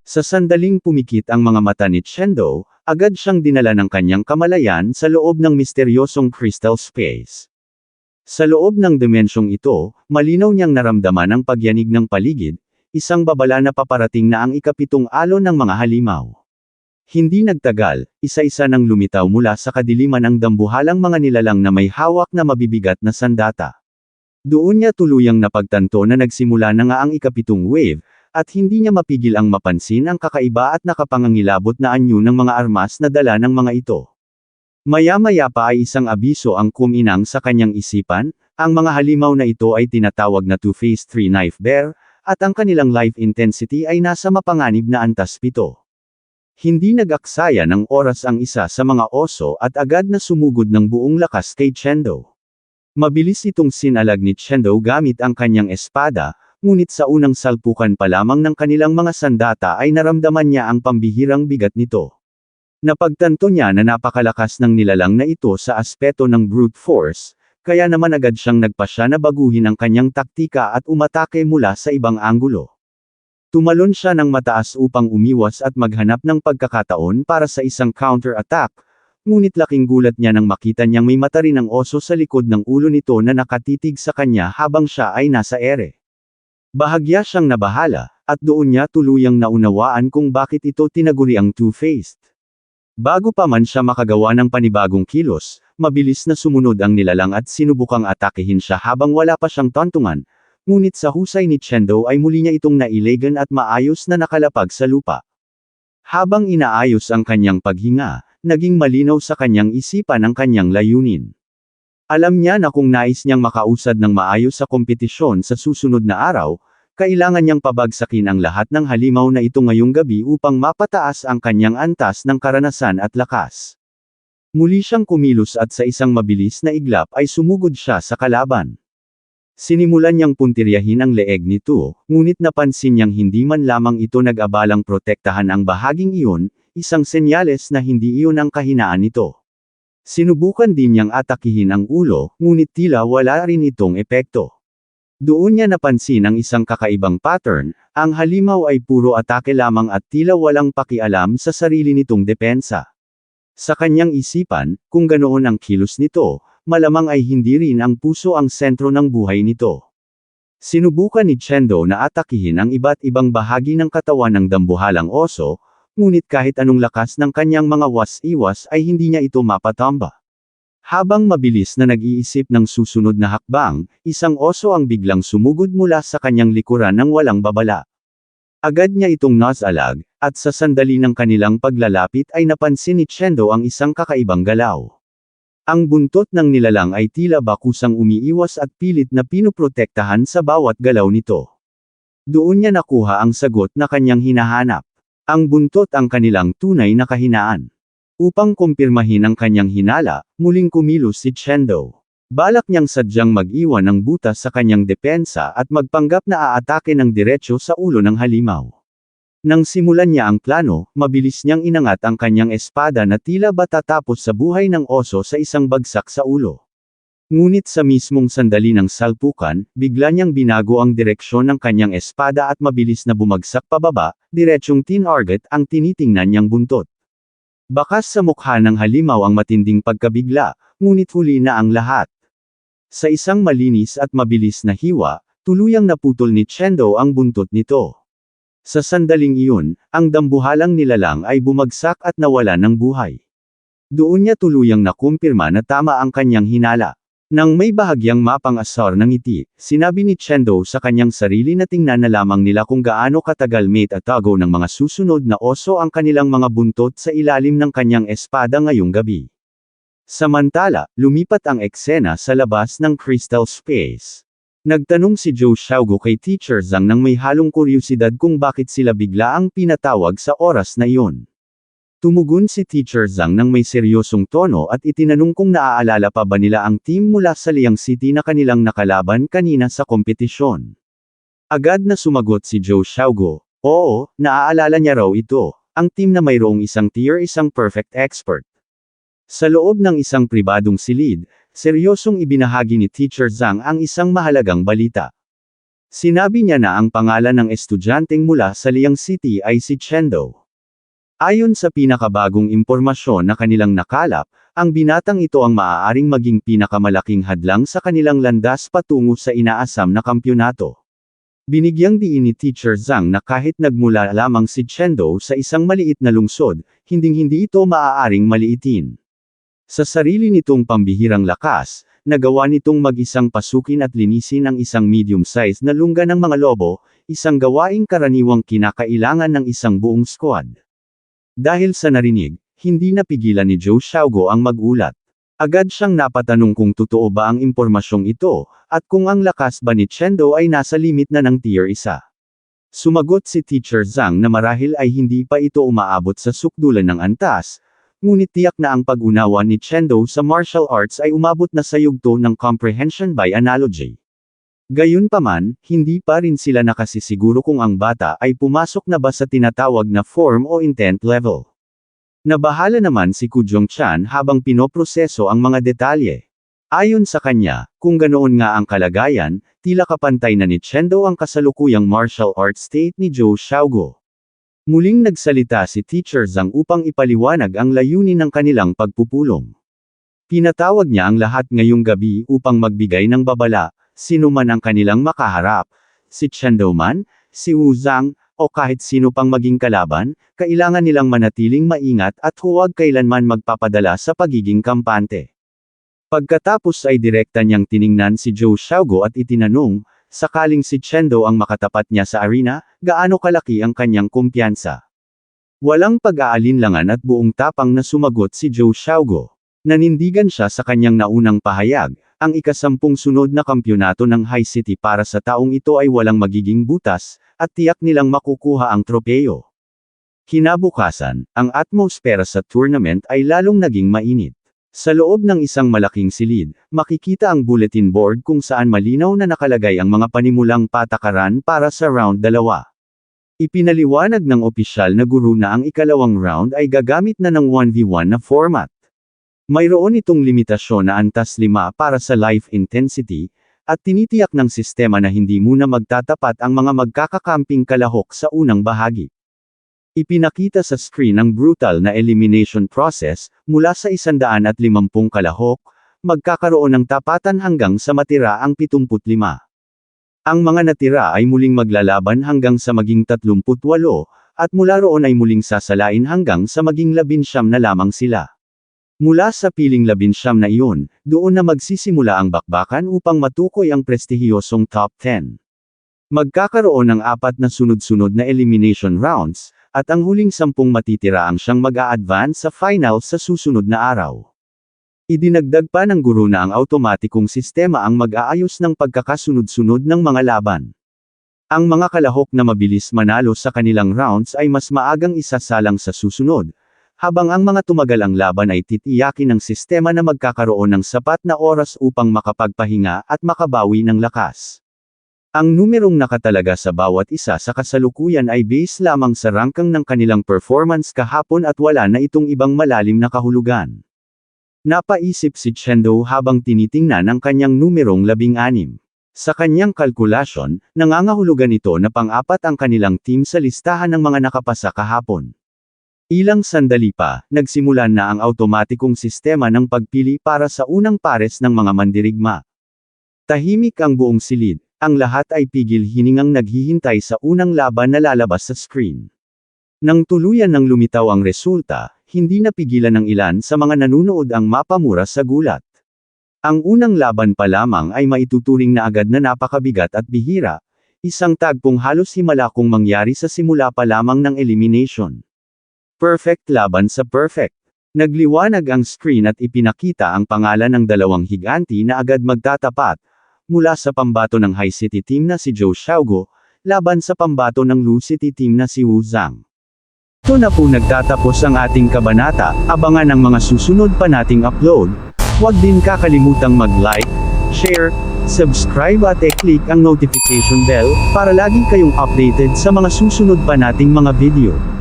Sa sandaling pumikit ang mga mata ni Chendo, agad siyang dinala ng kanyang kamalayan sa loob ng misteryosong crystal space. Sa loob ng dimensyong ito, malinaw niyang naramdaman ang pagyanig ng paligid, isang babala na paparating na ang ikapitong alon ng mga halimaw. Hindi nagtagal, isa-isa nang lumitaw mula sa kadiliman ang dambuhalang mga nilalang na may hawak na mabibigat na sandata. Doon niya tuluyang napagtanto na nagsimula na nga ang ikapitong wave, at hindi niya mapigil ang mapansin ang kakaiba at nakapangangilabot na anyo ng mga armas na dala ng mga ito. Maya-maya pa ay isang abiso ang kuminang sa kanyang isipan, ang mga halimaw na ito ay tinatawag na Two-Faced Three-Knife Bear, at ang kanilang life intensity ay nasa mapanganib na antas 7. Hindi nag-aksaya ng oras ang isa sa mga oso at agad na sumugod ng buong lakas kay Chendo. Mabilis itong sinalag ni Chendo gamit ang kanyang espada, ngunit sa unang salpukan pa lamang ng kanilang mga sandata ay naramdaman niya ang pambihirang bigat nito. Napagtanto niya na napakalakas ng nilalang na ito sa aspeto ng brute force, kaya naman agad siyang nagpasya na baguhin ang kanyang taktika at umatake mula sa ibang anggulo. Tumalon siya ng mataas upang umiwas at maghanap ng pagkakataon para sa isang counter-attack, ngunit laking gulat niya nang makita niyang may mata rin ang oso sa likod ng ulo nito na nakatitig sa kanya habang siya ay nasa ere. Bahagya siyang nabahala, at doon niya tuluyang naunawaan kung bakit ito tinaguri ang Two-Faced. Bago pa man siya makagawa ng panibagong kilos, mabilis na sumunod ang nilalang at sinubukang atakehin siya habang wala pa siyang tantungan, ngunit sa husay ni Chendo ay muli niya itong nailegan at maayos na nakalapag sa lupa. Habang inaayos ang kanyang paghinga, naging malinaw sa kanyang isipan ang kanyang layunin. Alam niya na kung nais niyang makausad ng maayos sa kompetisyon sa susunod na araw, kailangan niyang pabagsakin ang lahat ng halimaw na ito ngayong gabi upang mapataas ang kanyang antas ng karanasan at lakas. Muli siyang kumilos at sa isang mabilis na iglap ay sumugod siya sa kalaban. Sinimulan niyang puntiryahin ang leeg nito, ngunit napansin niyang hindi man lamang ito nag-abalang protektahan ang bahaging iyon, isang senyales na hindi iyon ang kahinaan nito. Sinubukan din niyang atakihin ang ulo, ngunit tila wala rin itong epekto. Doon niya napansin ang isang kakaibang pattern, ang halimaw ay puro atake lamang at tila walang pakialam sa sarili nitong depensa. Sa kanyang isipan, kung ganoon ang kilos nito, malamang ay hindi rin ang puso ang sentro ng buhay nito. Sinubukan ni Chendo na atakihin ang iba't ibang bahagi ng katawan ng dambuhalang oso, ngunit kahit anong lakas ng kanyang mga was-iwas ay hindi niya ito mapatamba. Habang mabilis na nag-iisip ng susunod na hakbang, isang oso ang biglang sumugod mula sa kanyang likuran ng walang babala. Agad niya itong nasalag, at sa sandali ng kanilang paglalapit ay napansin ni Chendo ang isang kakaibang galaw. Ang buntot ng nilalang ay tila bakusang umiiwas at pilit na pinuprotektahan sa bawat galaw nito. Doon niya nakuha ang sagot na kanyang hinahanap. Ang buntot ang kanilang tunay na kahinaan. Upang kumpirmahin ang kanyang hinala, muling kumilos si Chendo. Balak niyang sadyang mag-iwan ng butas sa kanyang depensa at magpanggap na aatake ng diretsyo sa ulo ng halimaw. Nang simulan niya ang plano, mabilis niyang inangat ang kanyang espada na tila ba tatapos sa buhay ng oso sa isang bagsak sa ulo. Ngunit sa mismong sandali ng salpukan, bigla niyang binago ang direksyon ng kanyang espada at mabilis na bumagsak pababa, diretsyong tinarget ang tinitingnan niyang buntot. Bakas sa mukha ng halimaw ang matinding pagkabigla, ngunit huli na ang lahat. Sa isang malinis at mabilis na hiwa, tuluyang naputol ni Chendo ang buntot nito. Sa sandaling iyon, ang dambuhalang nilalang ay bumagsak at nawalan ng buhay. Doon niya tuluyang nakumpirma na tama ang kanyang hinala. Nang may bahagyang mapang-asar ng ngiti, sinabi ni Chendo sa kanyang sarili na tingnan na lamang nila kung gaano katagal may tatago ng mga susunod na oso ang kanilang mga buntot sa ilalim ng kanyang espada ngayong gabi. Samantala, lumipat ang eksena sa labas ng Crystal Space. Nagtanong si Zhou Xiaogu kay Teacher Zhang nang may halong kuryosidad kung bakit sila bigla ang pinatawag sa oras na iyon. Tumugon si Teacher Zhang nang may seryosong tono at itinanong kung naaalala pa ba nila ang team mula sa Liang City na kanilang nakalaban kanina sa kompetisyon. Agad na sumagot si Zhou Xiaogu, oo, naaalala niya raw ito, ang team na mayroong isang tier isang perfect expert. Sa loob ng isang pribadong silid, seryosong ibinahagi ni Teacher Zhang ang isang mahalagang balita. Sinabi niya na ang pangalan ng estudyanteng mula sa Liang City ay si Chendo. Ayon sa pinakabagong impormasyon na kanilang nakalap, ang binatang ito ang maaaring maging pinakamalaking hadlang sa kanilang landas patungo sa inaasam na kampyonato. Binigyang diin ni Teacher Zhang na kahit nagmula lamang si Chendo sa isang maliit na lungsod, hinding-hindi ito maaaring maliitin. Sa sarili nitong pambihirang lakas, nagawa nitong mag-isang pasukin at linisin ang isang medium-sized na lungga ng mga lobo, isang gawaing karaniwang kinakailangan ng isang buong squad. Dahil sa narinig, hindi napigilan ni Zhou Xiaogo ang magulat. Agad siyang napatanong kung totoo ba ang impormasyong ito, at kung ang lakas ba ni Chendo ay nasa limit na ng tier 1. Sumagot si Teacher Zhang na marahil ay hindi pa ito umaabot sa sukdulan ng antas, ngunit tiyak na ang pag-unawa ni Chendo sa martial arts ay umabot na sa yugto ng comprehension by analogy. Gayunpaman, hindi pa rin sila nakasisiguro kung ang bata ay pumasok na ba sa tinatawag na form o intent level. Nabahala naman si Ku Zhongchan habang pinoproseso ang mga detalye. Ayon sa kanya, kung ganoon nga ang kalagayan, tila kapantay na ni Chendo ang kasalukuyang martial arts state ni Zhou Xiaogo. Muling nagsalita si Teacher Zhang upang ipaliwanag ang layunin ng kanilang pagpupulong. Pinatawag niya ang lahat ngayong gabi upang magbigay ng babala, sino man ang kanilang makaharap, si Chendo man, si Wu Zhang, o kahit sino pang maging kalaban, kailangan nilang manatiling maingat at huwag kailanman magpapadala sa pagiging kampante. Pagkatapos ay direkta niyang tiningnan si Zhou Xiaogo at itinanong, sakaling si Chendo ang makatapat niya sa arena, gaano kalaki ang kanyang kumpiyansa. Walang pag-aalinlangan at buong tapang na sumagot si Zhou Xiaogo. Nanindigan siya sa kanyang naunang pahayag, ang ika-10 sunod na kampyonato ng High City para sa taong ito ay walang magiging butas, at tiyak nilang makukuha ang tropeyo. Kinabukasan, ang atmosfera sa tournament ay lalong naging mainit. Sa loob ng isang malaking silid, makikita ang bulletin board kung saan malinaw na nakalagay ang mga panimulang patakaran para sa round 2. Ipinaliwanag ng opisyal na guro na ang ikalawang round ay gagamit na ng 1v1 na format. Mayroon itong limitasyon na antas 5 para sa life intensity, at tinitiyak ng sistema na hindi muna magtatapat ang mga magkakakamping kalahok sa unang bahagi. Ipinakita sa screen ang brutal na elimination process, mula sa 150 kalahok, magkakaroon ng tapatan hanggang sa matira ang 75. Ang mga natira ay muling maglalaban hanggang sa maging 38, at mula roon ay muling sasalain hanggang sa maging 19 na lamang sila. Mula sa piling 19 na iyon, doon na magsisimula ang bakbakan upang matukoy ang prestihiyosong top 10. Magkakaroon ng 4 na sunod-sunod na elimination rounds, at ang huling 10 matitira ang siyang mag-a-advance sa final sa susunod na araw. Idinagdag pa ng guro na ang automatikong sistema ang mag-aayos ng pagkakasunod-sunod ng mga laban. Ang mga kalahok na mabilis manalo sa kanilang rounds ay mas maagang isasalang sa susunod, habang ang mga tumagal ang laban ay titiyakin ng sistema na magkakaroon ng sapat na oras upang makapagpahinga at makabawi ng lakas. Ang numerong nakatalaga sa bawat isa sa kasalukuyan ay base lamang sa rangkang ng kanilang performance kahapon at wala na itong ibang malalim na kahulugan. Napaisip si Chendo habang tinitingnan ang kanyang numerong 16. Sa kanyang kalkulasyon, nangangahulugan ito na pang-4 ang kanilang team sa listahan ng mga nakapasa kahapon. Ilang sandali pa, nagsimulan na ang automatikong sistema ng pagpili para sa unang pares ng mga mandirigma. Tahimik ang buong silid, ang lahat ay pigil hiningang naghihintay sa unang laban na lalabas sa screen. Nang tuluyan ng lumitaw ang resulta, hindi napigilan ng ilan sa mga nanunood ang mapamura sa gulat. Ang unang laban pa lamang ay maituturing na agad na napakabigat at bihira, isang tagpong halos himala kung mangyari sa simula pa lamang ng elimination. Perfect laban sa perfect. Nagliwanag ang screen at ipinakita ang pangalan ng dalawang higanti na agad magtatapat, mula sa pambato ng High City team na si Zhou Xiaogo, laban sa pambato ng Lu City team na si Wu Zhang. Ito na po nagtatapos ang ating kabanata, abangan ang mga susunod pa nating upload. Huwag din kakalimutang mag-like, share, subscribe at i-click ang notification bell, para lagi kayong updated sa mga susunod pa nating mga video.